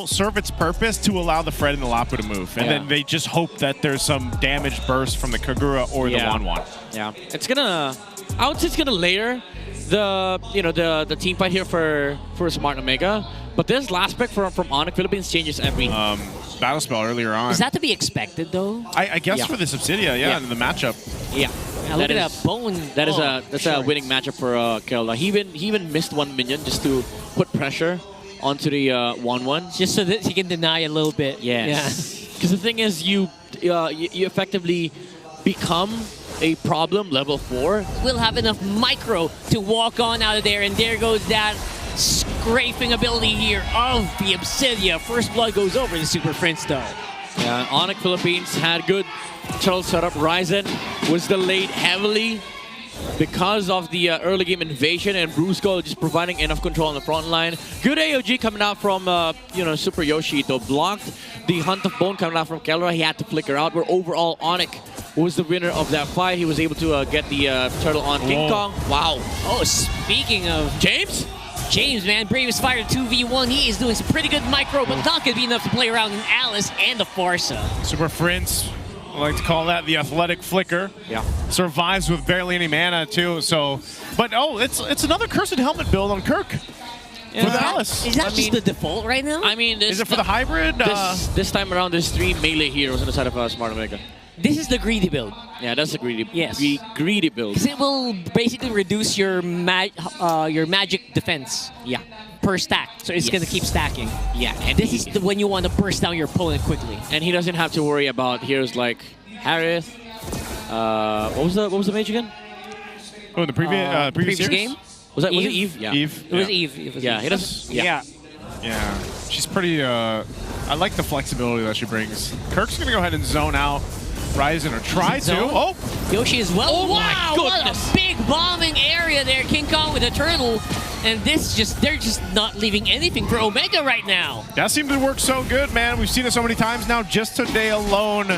serve its purpose to allow the Fred and the Lapu to move, and then they just hope that there's some damage burst from the Kagura or the Wanwan. Yeah, it's gonna. I would say it's gonna layer the team fight here for Smart Omega, but this last pick from Onic Philippines changes every battle spell earlier on. Is that to be expected though? I guess for the Subsidia, in the matchup. Yeah. Look at that bone. That's a winning matchup for Kerala. He even missed one minion just to put pressure onto the 1-1. Just so that he can deny a little bit. Yes. Because the thing is, you effectively become a problem level 4. We'll have enough micro to walk on out of there, and there goes that scraping ability here of the Obsidia. First blood goes over the Super Prince though. Yeah, Onic Philippines had good turtle setup. Ryzen was delayed heavily because of the early game invasion, and Brusco just providing enough control on the front line. Good AOG coming out from Super Yoshi, though blocked the Hunt of Bone coming out from Kelra. He had to flicker out, where overall Onic was the winner of that fight. He was able to get the turtle on King Kong. Wow. Oh, speaking of James, man, Bravest Fire 2v1. He is doing some pretty good micro, but not going to be enough to play around in Alice and the Farsa. Super Prince, I like to call that the athletic flicker. Yeah. Survives with barely any mana too. So, but it's another Cursed Helmet build on Kirk. Yeah. With Alice. Is that just the default right now? I mean, is it for the hybrid? This time around, there's 3 melee heroes on the side of Smart Omega. This is the greedy build. Yeah, that's a greedy. Yes. Greedy build. Because it will basically reduce your magic defense. Yeah. Per stack, so it's gonna keep stacking. Yeah, and this is when you want to burst down your opponent quickly. And he doesn't have to worry about heroes like Harith. What was the mage again? Oh, the previous game? Was it Eve? Yeah. Eve. It was Eve. Yeah, he doesn't. Yeah. Yeah. She's pretty. I like the flexibility that she brings. Kirk's gonna go ahead and zone out Ryzen, or try to. Oh, Yoshi as well. Oh wow, my goodness! What a big bombing area there. King Kong with a turtle. And they're just not leaving anything for Omega right now. That seemed to work so good, man. We've seen it so many times now, just today alone.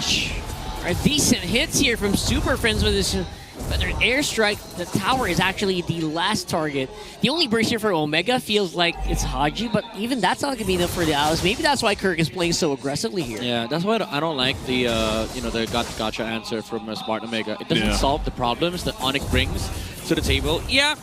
Decent hits here from Super Friends with this airstrike. The tower is actually the last target. The only burst here for Omega feels like it's Haji, but even that's not going to be enough for the Alice. Maybe that's why Kirk is playing so aggressively here. Yeah, that's why I don't like the the gotcha answer from Smart Omega. It doesn't solve the problems that Onic brings to the table. Yeah.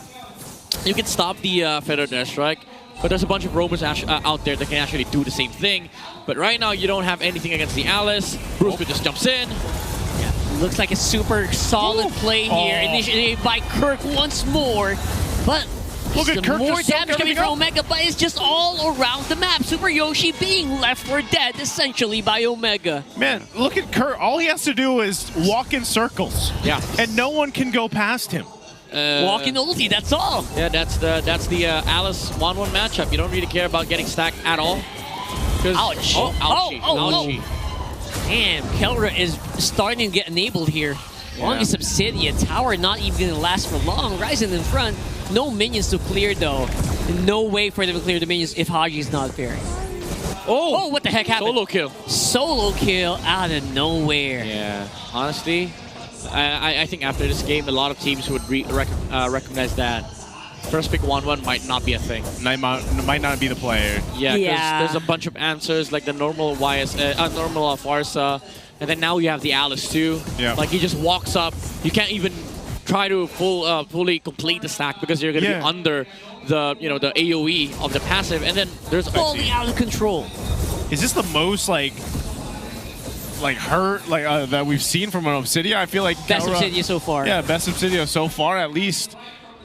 You can stop the Feather Airstrike, but there's a bunch of robots out there that can actually do the same thing. But right now, you don't have anything against the Alice. Bruce just jumps in. Yeah, looks like a super solid play here, initiated by Kirk once more. But look at Kirk, more damage coming from Omega, but it's just all around the map. Super Yoshi being left for dead, essentially, by Omega. Man, look at Kirk. All he has to do is walk in circles. Yeah. And no one can go past him. Walking ulti, that's all. Yeah, that's the Alice 1-1 matchup. You don't really care about getting stacked at all. Ouch. Ouchie. Damn, Kelra is starting to get enabled here. On the Subsidia, tower not even going to last for long. Ryzen in front. No minions to clear, though. No way for them to clear the minions if Haji's not there. Oh, what the heck happened? Solo kill. Solo kill out of nowhere. Yeah, honestly, I think after this game, a lot of teams would recognize that first pick 1-1 might not be a thing. Might not be the player. Yeah, because there's a bunch of answers like the normal normal Farsa, and then now you have the Alice too. Yeah. Like he just walks up. You can't even try to fully complete the stack because you're gonna be under the the AOE of the passive, and then there's falling out of control. Is this the most hurt that we've seen from an Obsidia? I feel like best Obsidia so far. Yeah, best Obsidia so far at least.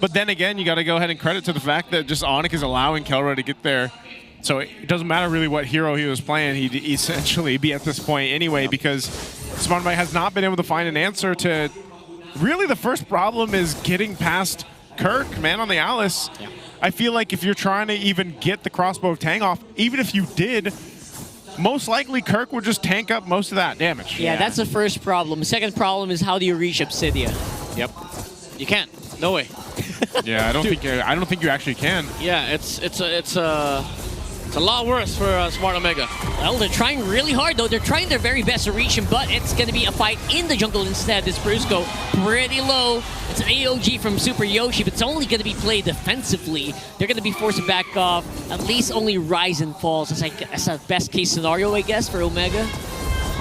But then again, you got to go ahead and credit to the fact that just Onic is allowing Kelra to get there. So it doesn't matter really what hero he was playing. He'd essentially be at this point anyway because Smart Omega has not been able to find an answer to. Really, the first problem is getting past Kirk, man, on the Alice. Yeah. I feel like if you're trying to even get the crossbow tank off, even if you did, most likely Kirk would just tank up most of that damage. Yeah, that's the first problem. The second problem is how do you reach Obsidia? Yep. You can't. No way. Yeah, I don't think you actually can. Yeah, it's It's a lot worse for Smart Omega. Well, they're trying really hard, though. They're trying their very best to reach him, but it's going to be a fight in the jungle instead. This Brusco pretty low. It's an AOG from Super Yoshi, but it's only going to be played defensively. They're going to be forced to back off. At least only Ryzen falls. It's like that's a best-case scenario, I guess, for Omega.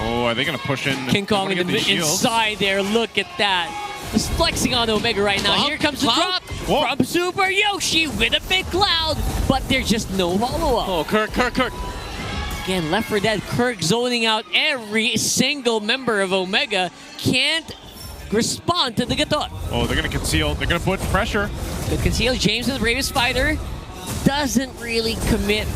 Oh, are they going to push in? King Kong inside there. Look at that. Just flexing on Omega right now. Here comes the drop from Super Yoshi with a big cloud, but there's just no follow-up. Oh, Kirk. Again, Left 4 Dead, Kirk zoning out every single member of Omega. Can't respond to the Gatot. Oh, they're going to conceal. They're going to put pressure. Good conceal. James, the bravest fighter, doesn't really commit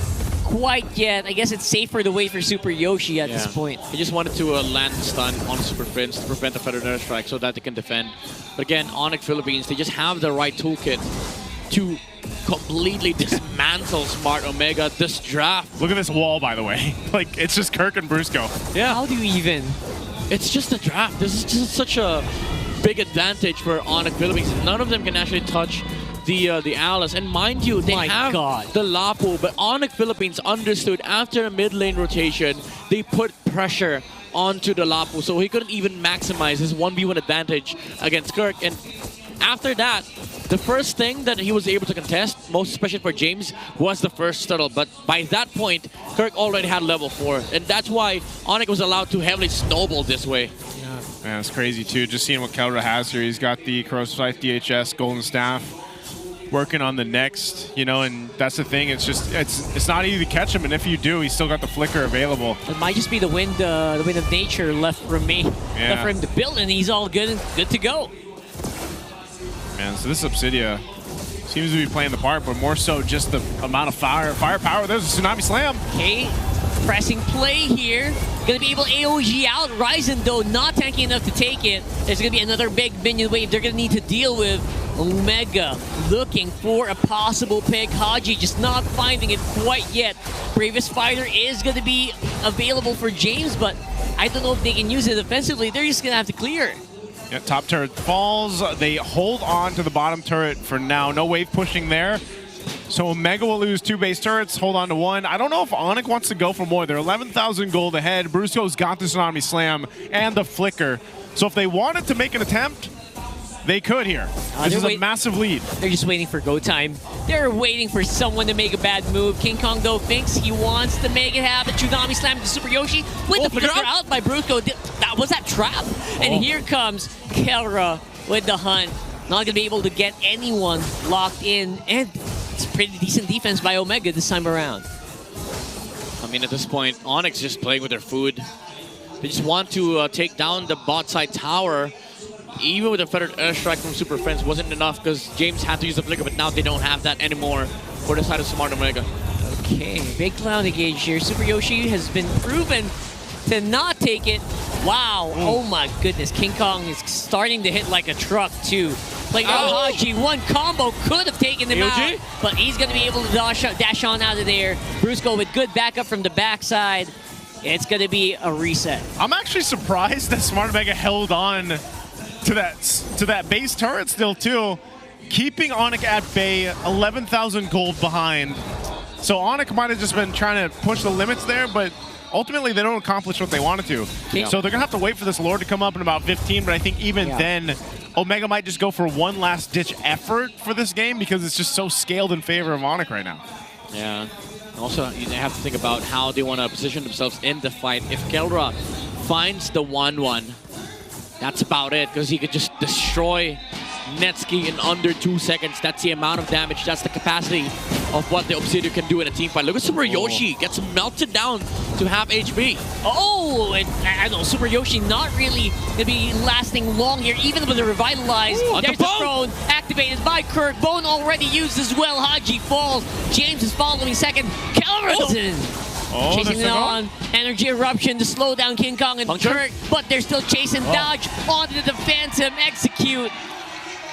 quite yet. I guess it's safer to wait for Super Yoshi at this point. He just wanted to land the stun on Super Prince to prevent the Feather Air Strike so that they can defend. But again, Onic Philippines, they just have the right toolkit to completely dismantle Smart Omega this draft. Look at this wall, by the way. Like, it's just Kirk and Brusco. Yeah. How do you even? It's just a draft. This is just such a big advantage for Onic Philippines. None of them can actually touch the Alice. And mind you, they have the Lapu, but Onic Philippines understood after a mid lane rotation, they put pressure onto the Lapu, so he couldn't even maximize his 1v1 advantage against Kirk. And after that, the first thing that he was able to contest, most especially for James, was the first turtle. But by that point, Kirk already had level 4. And that's why Onic was allowed to heavily snowball this way. Yeah, man, it's crazy too. Just seeing what Kelra has here. He's got the Corrosive Scythe, DHS, Golden Staff, working on the next, you know, and that's the thing. It's just, it's not easy to catch him, and if you do, he's still got the flicker available. It might just be the wind of nature left from me, left for him to build, and he's all good to go. Man, so this Obsidia seems to be playing the part, but more so just the amount of firepower. There's a Tsunami Slam. Okay, pressing play here. Gonna be able to AOG out. Ryzen, though, not tanky enough to take it. There's gonna be another big minion wave they're gonna need to deal with. Omega looking for a possible pick. Haji just not finding it quite yet. Bravest Fighter is gonna be available for James, but I don't know if they can use it offensively. They're just gonna have to clear. Yeah, top turret falls. They hold on to the bottom turret for now. No wave pushing there. So Omega will lose 2 base turrets, hold on to 1. I don't know if Onic wants to go for more. They're 11,000 gold ahead. Brusco's got the Tsunami Slam and the Flicker. So if they wanted to make an attempt, they could here. This is a massive lead. They're just waiting for go time. They're waiting for someone to make a bad move. King Kong, though, thinks he wants to make it happen. Tsunami Slam to Super Yoshi with the flicker out by Brusco. Was that trap? And here comes Kelra with the hunt. Not going to be able to get anyone locked in. And it's pretty decent defense by Omega this time around. I mean, at this point, Onyx just playing with their food. They just want to take down the bot side tower. Even with a Feathered Airstrike from Super Friends wasn't enough because James had to use the flicker, but now they don't have that anymore for the side of Smart Omega. Okay, big cloud engage here. Super Yoshi has been proven to not take it. Wow, oh my goodness. King Kong is starting to hit like a truck too. Playing on Haji, one combo could have taken him out, but he's going to be able to dash on out of there. Brusco with good backup from the backside. It's going to be a reset. I'm actually surprised that Smart Omega held on to that base turret still too, keeping Onic at bay, 11,000 gold behind. So Onic might have just been trying to push the limits there, but ultimately they don't accomplish what they wanted to. Yeah. So they're gonna have to wait for this Lord to come up in about 15, but I think even then, Omega might just go for one last ditch effort for this game because it's just so scaled in favor of Onic right now. Yeah. Also, you have to think about how they want to position themselves in the fight. If Kelra finds the 1-1, that's about it, because he could just destroy Netsky in under 2 seconds. That's the amount of damage. That's the capacity of what the Obsidian can do in a team fight. Look at Super Yoshi. Gets melted down to half HP. Oh, and I don't know, Super Yoshi not really going to be lasting long here, even with the Revitalize. There's the Throne activated by Kirk. Bone already used as well. Haji falls. James is following second. Kellerton. Chasing it on. Energy Eruption to slow down King Kong and Kirk, but they're still chasing dodge onto the Phantom. Execute.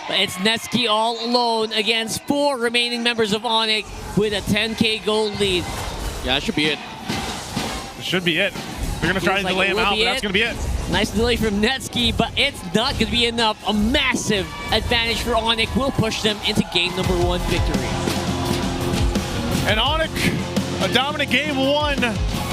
But it's Netsky all alone against 4 remaining members of Onic with a 10k gold lead. Yeah, that should be it. It should be it. They're going to try and delay him out, but that's going to be it. Nice delay from Netsky, but it's not going to be enough. A massive advantage for Onic will push them into game number 1 victory. And Onic A dominant game one